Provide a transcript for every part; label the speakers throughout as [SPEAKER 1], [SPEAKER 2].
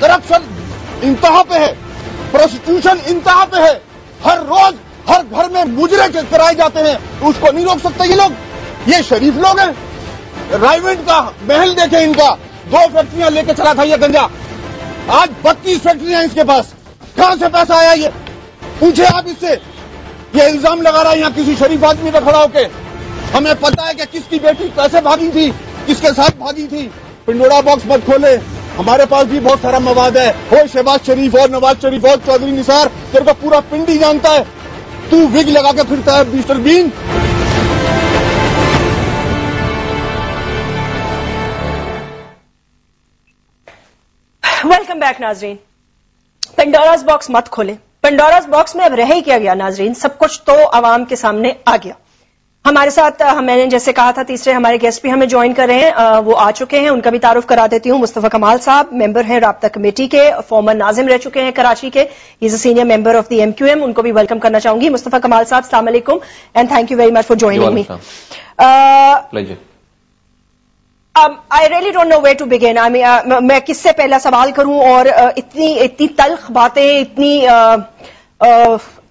[SPEAKER 1] Corruption انتہا پہ ہے, پروسٹیوشن انتہا پہ ہے, ہر روز ہر گھر میں مجرے کرائے جاتے ہیں, تو اس کو نہیں روک سکتے یہ لوگ. یہ شریف لوگ ہیں. رائیونٹ کا محل دیکھیں, ان کا 2 فیکٹریاں لے کے چلا تھا یہ گنجا, آج 32 فیکٹریاں اس کے پاس. کہاں سے پیسہ آیا یہ؟ پوچھے آپ اس سے. یہ الزام لگا رہا ہے یہاں کسی شریف آدمی پہ کھڑا ہو کے. ہمیں پتا ہے کہ کس کی بیٹی کیسے بھاگی تھی, کس کے ساتھ بھاگی تھی. پنڈورا باکس مت کھولے, ہمارے پاس بھی بہت سارا مواد ہے. ہو شہباز شریف اور نواز شریف اور چودھری نثار, تیرے کو پورا پنڈی جانتا ہے. تو وگ لگا کے پھرتا ہے مسٹر بین.
[SPEAKER 2] ویلکم بیک ناظرین. پنڈوراز باکس مت کھولے. پنڈوراز باکس میں اب رہ ہی کیا گیا ناظرین, سب کچھ تو عوام کے سامنے آ گیا. ہمارے ساتھ میں نے جیسے کہا تھا تیسرے ہمارے گیسٹ بھی ہمیں جوائن کر رہے ہیں, وہ آ چکے ہیں. ان کا بھی تعارف کرا دیتی ہوں. مصطفیٰ کمال صاحب ممبر ہیں رابطہ کمیٹی کے, فارمر ناظم رہ چکے ہیں کراچی کے. He is a senior member of the MQM. ان کو بھی ویلکم کرنا چاہوں گی. مصطفیٰ کمال صاحب السلام علیکم and thank you very much for joining me. I really don't know where to begin. میں کس سے پہلا سوال کروں, اور اتنی تلخ باتیں,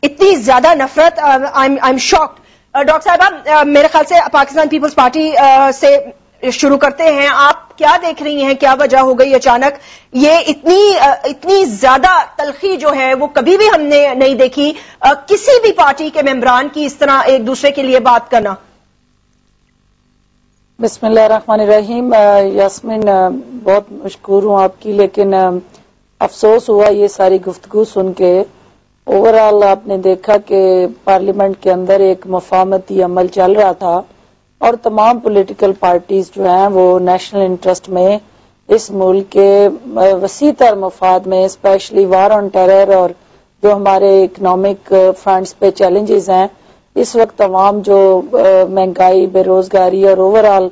[SPEAKER 2] اتنی زیادہ نفرت. I'm shocked. ڈاکٹر صاحبہ, میرے خیال سے پاکستان پیپلز پارٹی سے شروع کرتے ہیں. آپ کیا دیکھ رہی ہیں, کیا وجہ ہو گئی اچانک یہ اتنی زیادہ تلخی جو ہے وہ کبھی بھی ہم نے نہیں دیکھی کسی بھی پارٹی کے ممبران کی اس طرح ایک دوسرے کے لیے بات کرنا.
[SPEAKER 3] بسم اللہ الرحمن الرحیم. یاسمین بہت مشکور ہوں آپ کی, لیکن افسوس ہوا یہ ساری گفتگو سن کے. اوورآل آپ نے دیکھا کہ پارلیمنٹ کے اندر ایک مفاہمتی عمل چل رہا تھا, اور تمام پولیٹیکل پارٹیز جو ہیں وہ نیشنل انٹرسٹ میں, اس ملک کے وسیع تر مفاد میں, اسپیشلی وار آن ٹیرر اور جو ہمارے اکنامک فرنٹس پہ چیلنجز ہیں اس وقت, عوام جو مہنگائی, بے روزگاری اور اوورآل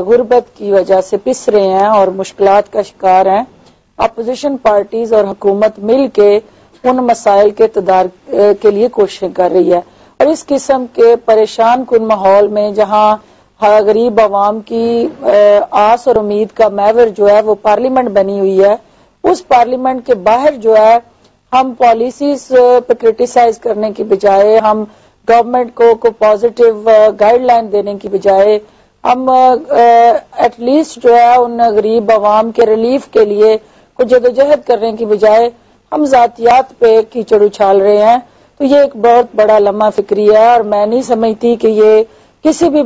[SPEAKER 3] غربت کی وجہ سے پس رہے ہیں اور مشکلات کا شکار ہیں. اپوزیشن پارٹیز اور حکومت مل کے ان مسائل کے تدارک کے لیے کوششیں کر رہی ہے, اور اس قسم کے پریشان کن ماحول میں جہاں غریب عوام کی آس اور امید کا محور جو ہے وہ پارلیمنٹ بنی ہوئی ہے, اس پارلیمنٹ کے باہر جو ہے ہم پالیسیز پہ کرٹیسائز کرنے کی بجائے, ہم گورنمنٹ کو پازیٹیو گائیڈ لائن دینے کی بجائے, ہم ایٹ لیسٹ جو ہے ان غریب عوام کے ریلیف کے لیے کچھ جدوجہد کرنے کی بجائے ہم ذاتیات پہ کیچڑ اچھال رہے ہیں. تو یہ ایک بہت بڑا لمحہ فکری ہے, اور میں نہیں سمجھتی کہ یہ کسی بھی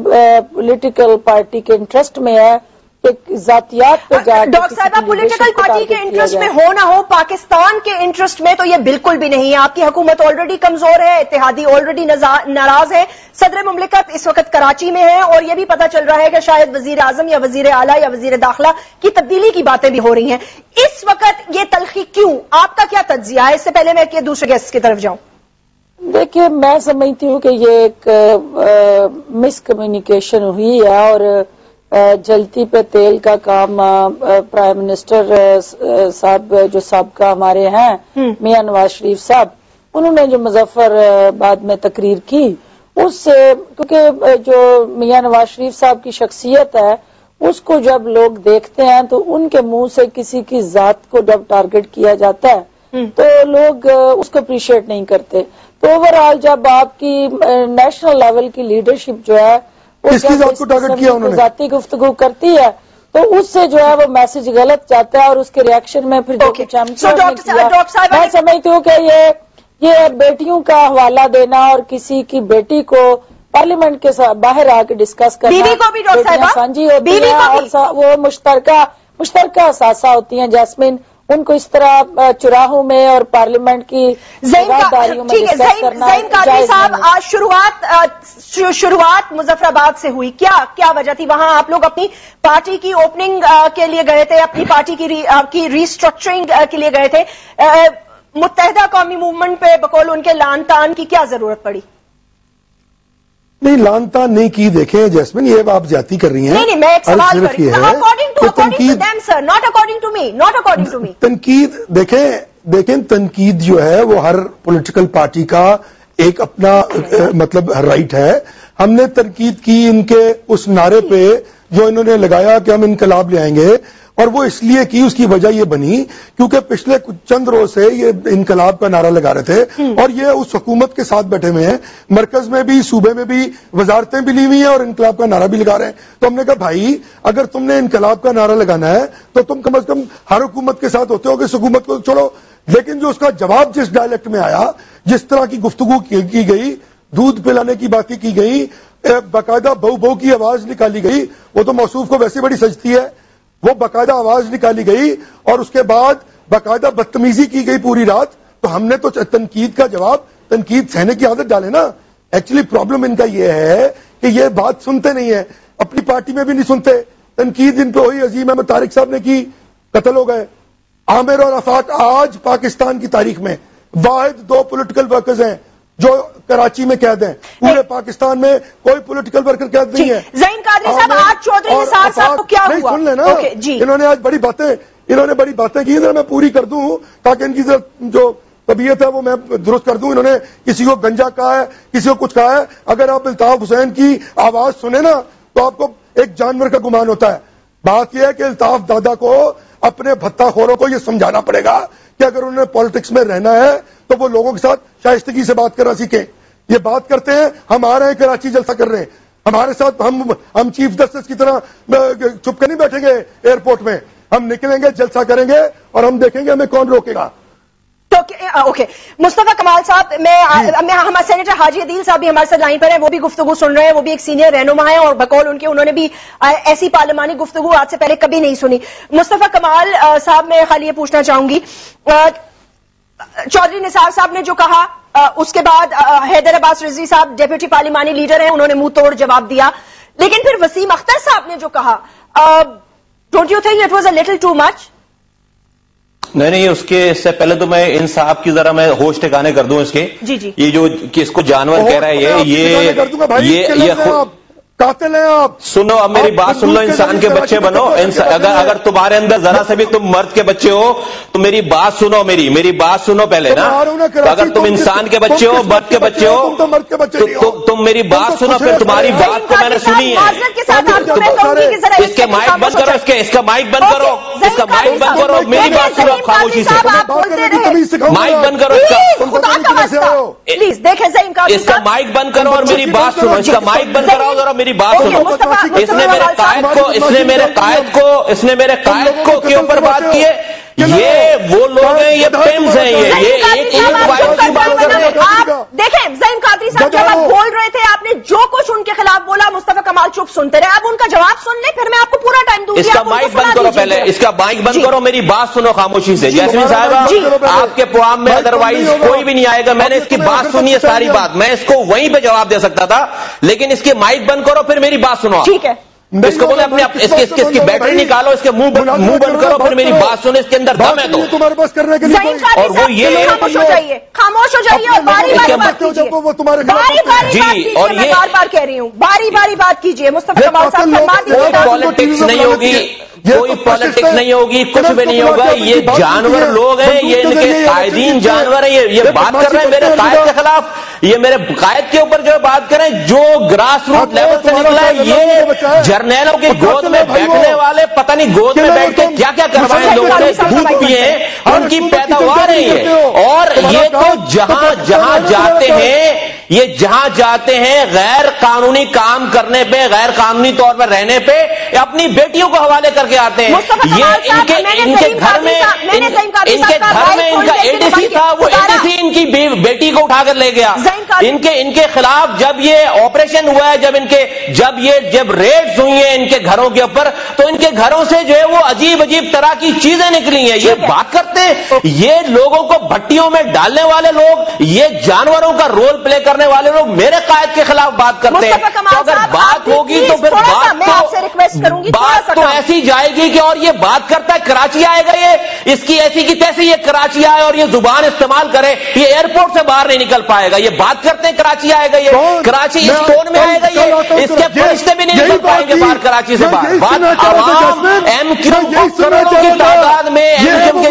[SPEAKER 3] پولیٹیکل پارٹی کے انٹرسٹ میں ہے کہ ذاتیات پہ جا.
[SPEAKER 2] ڈاکٹر صاحبہ, پولیٹیکل پارٹی کے انٹرسٹ میں ہو نہ ہو, پاکستان کے انٹرسٹ میں تو یہ بالکل بھی نہیں ہے. آپ کی حکومت آلریڈی کمزور ہے, اتحادی آلریڈی ناراض ہے, صدر مملکت اس وقت کراچی میں ہے, اور یہ بھی پتا چل رہا ہے کہ شاید وزیر اعظم یا وزیر اعلیٰ یا وزیر داخلہ کی تبدیلی کی باتیں بھی ہو رہی ہیں. اس وقت یہ تلخی کیوں؟ آپ کا کیا تجزیہ ہے؟ اس سے پہلے میں کہ دوسرے گیسٹ کی طرف جاؤں.
[SPEAKER 3] دیکھیے, میں سمجھتی ہوں کہ یہ ایک مس کمیونیکیشن ہوئی ہے, اور جلتی پہ تیل کا کام پرائم منسٹر صاحب جو سابقہ ہمارے ہیں میاں نواز شریف صاحب, انہوں نے جو مظفر آباد میں تقریر کی, اس سے کیونکہ جو میاں نواز شریف صاحب کی شخصیت ہے اس کو جب لوگ دیکھتے ہیں تو ان کے منہ سے کسی کی ذات کو جب ٹارگٹ کیا جاتا ہے تو لوگ اس کو اپریشیٹ نہیں کرتے. تو اوورآل جب آپ کی نیشنل لیول کی لیڈرشپ جو ہے ذاتی گفتگو کرتی ہے تو اس سے جو ہے وہ میسج غلط جاتا ہے, اور اس کے ریئیکشن میں پھر میں سمجھتی ہوں کہ یہ بیٹیوں کا حوالہ دینا اور کسی کی بیٹی کو پارلیمنٹ کے باہر آ کے ڈسکس کرنا سانجھی ہوتی ہے, اور وہ مشترکہ اثاثہ ہوتی ہیں. جاسمین, ان کو اس طرح چراہوں میں اور پارلیمنٹ کی داریوں میں ڈسکس کرنا جائز نہیں.
[SPEAKER 2] شروعات مظفر آباد سے ہوئی, کیا وجہ تھی؟ وہاں آپ لوگ اپنی پارٹی کی اوپننگ کے لیے گئے تھے, اپنی پارٹی کی ریسٹرکچرنگ کے لیے گئے تھے. متحدہ قومی موومنٹ پہ بقول ان کے لان تان کی کیا ضرورت پڑی؟
[SPEAKER 4] نہیں, لان تان نہیں کی. دیکھیں جیسمین, یہ آپ زیادتی کر رہی ہیں.
[SPEAKER 2] نہیں, میں ایک سوال کر رہی ہوں.
[SPEAKER 4] تنقید دیکھیں تنقید جو ہے وہ ہر پولیٹیکل پارٹی کا ایک اپنا مطلب رائٹ ہے. ہم نے تنقید کی ان کے اس نعرے پہ جو انہوں نے لگایا کہ ہم انقلاب لے آئیں گے. اور وہ اس لیے کی، اس کی وجہ یہ بنی کیونکہ پچھلے کچھ چند روز سے یہ انقلاب کا نعرہ لگا رہے تھے اور یہ اس حکومت کے ساتھ بیٹھے ہوئے ہیں، مرکز میں بھی، صوبے میں بھی وزارتیں بھی لی ہوئی ہیں اور انقلاب کا نعرہ بھی لگا رہے ہیں۔ تو ہم نے کہا بھائی اگر تم نے انقلاب کا نعرہ لگانا ہے تو تم کم از کم ہر حکومت کے ساتھ ہوتے ہو کہ اس حکومت کو چھوڑو، لیکن جو اس کا جواب جس ڈائلیکٹ میں آیا، جس طرح کی گفتگو کی گئی، دودھ پلانے کی باتیں کی گئی، باقاعدہ بہو بہو کی آواز نکالی گئی، وہ تو موصوف کو ویسے بڑی سجتی ہے، وہ باقاعدہ آواز نکالی گئی اور اس کے بعد باقاعدہ بدتمیزی کی گئی پوری رات۔ تو ہم نے تو تنقید کا جواب، تنقید سہنے کی عادت ڈالے نا۔ ایکچولی پرابلم ان کا یہ ہے کہ یہ بات سنتے نہیں ہیں، اپنی پارٹی میں بھی نہیں سنتے۔ تنقید ان پہ ہوئی، عظیم احمد طارق صاحب نے کی، قتل ہو گئے۔ عامر اور آفاق آج پاکستان کی تاریخ میں واحد 2 پولیٹیکل ورکرز ہیں جو کراچی میں قید ہیں، پورے پاکستان میں کوئی پولیٹیکل ورکر قید نہیں ہے۔
[SPEAKER 2] زین قادری صاحب آج چودھری نثار صاحب کو کیا ہوا؟
[SPEAKER 4] سن لینا، انہوں نے آج بڑی باتیں کی، میں پوری کر دوں تاکہ ان کی جو طبیعت ہے وہ میں درست کر دوں۔ انہوں نے کسی کو گنجا کہا ہے، کسی کو کچھ کہا ہے۔ اگر آپ الطاف حسین کی آواز سنیں نا تو آپ کو ایک جانور کا گمان ہوتا ہے۔ بات یہ ہے کہ الطاف دادا کو، اپنے بھتہ خوروں کو یہ سمجھانا پڑے گا کہ اگر انہوں نے پالیٹکس میں رہنا ہے تو وہ لوگوں کے ساتھ شائستگی سے بات کرنا سیکھیں۔ یہ بات کرتے ہیں، ہم آ رہے ہیں کراچی جلسہ کر رہے ہیں، ہمارے ساتھ ہم چیف جسٹس کی طرح چھپ کے نہیں بیٹھیں گے ایئرپورٹ میں، ہم نکلیں گے، جلسہ کریں گے اور ہم دیکھیں گے ہمیں کون روکے گا۔
[SPEAKER 2] اوکے مصطفیٰ کمال صاحب، ہمارے سینیٹر حاجی عدیل صاحب بھی ہمارے ساتھ لائن پر ہیں، وہ بھی گفتگو سن رہے ہیں، وہ بھی ایک سینئر رہنما ہیں اور بقول ان کے انہوں نے بھی ایسی پارلیمانی گفتگو آج سے پہلے کبھی نہیں سنی۔ مصطفیٰ کمال صاحب میں خالی یہ پوچھنا چاہوں گی، چودھری نثار صاحب نے جو کہا، اس کے بعد حیدر عباس رضوی صاحب ڈیپٹی پارلیمانی لیڈر ہیں، انہوں نے منہ توڑ جواب دیا، لیکن پھر وسیم اختر صاحب نے جو کہا، don't you think it was a little too much?
[SPEAKER 5] نہیں، اس سے پہلے تو میں ان صاحب کی ذرا میں ہوش ٹھکانے کر دوں اس کے۔
[SPEAKER 2] جی
[SPEAKER 5] یہ جو کہ اس کو جانور کہہ رہا ہے، یہ
[SPEAKER 4] قاتل ہیں آپ۔
[SPEAKER 5] سنو، اب میری بات سن لو، انسان کے بچے بنو۔ اگر تمہارے اندر ذرا سے بھی تم مرد کے بچے ہو تو میری بات سنو، میری بات سنو پہلے نا۔ اگر تم انسان کے بچے ہو، مرد کے بچے ہو تو تم میری بات سنو، پھر تمہاری بات کو میں نے سنی ہے۔ اس کے مائک بند کرو، اس کا مائک بند کرو، اس کا مائک بند کرو، میری بات سنو خاموشی سے۔ مائک بند کرو
[SPEAKER 2] پلیز، دیکھیں
[SPEAKER 5] اس کا مائک بند کرو اور میری بات سنو، اس کا مائک بند کراؤ ذرا، میری بات سنو۔ اس نے میرے قائد کو کے اوپر بات کی ہے۔ یہ وہ لوگ ہیں، یہ پیمز ہیں، یہ ایک وائد کی بات کر رہے ہیں۔
[SPEAKER 2] دیکھیں زین قادری صاحب جب آپ بول رہے تھے، آپ نے جو کچھ ان کے خلاف بولا، مصطفیٰ کمال چپ سنتے رہے، اب ان کا جواب سن لیں، پھر میں آپ کو پورا ٹائم دوں گی۔
[SPEAKER 5] اس کا مائک بند کرو پہلے، اس کا مائک بند کرو، میری بات سنو خاموشی سے۔ جیسمین صاحبہ، آپ کے پروگرام میں ادروائز کوئی بھی نہیں آئے گا، میں نے اس کی بات سنی ہے ساری بات، میں اس کو وہیں پہ جواب دے سکتا تھا، لیکن اس کے مائک بند کرو پھر میری بات سنو۔
[SPEAKER 2] ٹھیک ہے،
[SPEAKER 5] اس کو بولے اپنے اس کی بیٹری نکالو، اس کے منہ بند کرو، پھر میری بات سنو، اس کے اندر دم ہے تو۔
[SPEAKER 4] تمہارے پاس کرنے کے لیے
[SPEAKER 2] اور وہ یہ خاموش ہو جائیے اور باری باری بات کیجیے، میں بار بار کہہ رہی ہوں، باری باری بات کیجیے۔ مصطفیٰ کمال صاحب فرما دیجیے،
[SPEAKER 5] پالیٹکس نہیں ہوگی، کوئی پالیٹکس نہیں ہوگی، کچھ بھی نہیں ہوگا۔ یہ جانور لوگ ہیں، یہ ان کے قائدین جانور ہیں، یہ بات کر رہے ہیں میرے قائد کے خلاف، یہ میرے قائد کے اوپر جو بات کریں، جو گراس روٹ لیول سے نکلا ہے، یہ جرنیلوں کی گود میں بیٹھنے والے پتہ نہیں گود میں بیٹھ کے کیا کیا کروائے لوگوں نے، دودھ پیے ہیں، ان کی پیداوار ہے یہ۔ اور یہ تو جہاں جاتے ہیں غیر قانونی کام کرنے پہ، غیر قانونی طور پر رہنے پہ، اپنی بیٹیوں کو حوالے کر کے آتے ہیں۔ یہ ان کے گھر میں ان کا ADC تھا، وہ ADC ان کی بیٹی کو اٹھا کر لے گیا۔ ان کے خلاف جب یہ آپریشن ہوا ہے، جب ریڈز ہوئی ہیں ان کے گھروں کے اوپر، تو ان کے گھروں سے جو ہے وہ عجیب طرح کی چیزیں نکلی ہیں۔ یہ بات کرتے ہیں، یہ لوگوں کو بھٹیوں میں ڈالنے والے لوگ، یہ جانوروں کا رول پلے کرنے والے لوگ میرے قائد کے خلاف بات کرتے ہیں۔ تو اگر بات ہوگی تو پھر بات تو ایسی جائے گی کہ، اور یہ بات کرتا ہے کراچی آئے گا، یہ اس کی ایسی کی تیسی یہ کراچی آئے اور یہ زبان استعمال کرے، یہ ایئرپورٹ سے باہر نہیں نکل پائے گا۔ یہ بات کرتے ہیں کراچی آئے گا، یہ کراچی اس ٹون میں آئے گا، یہ اس کے فرشتے بھی نہیں نکل پائیں گے باہر کراچی سے باہر۔ بات عوام، MQ کروڑوں کی تعداد میں MQ کے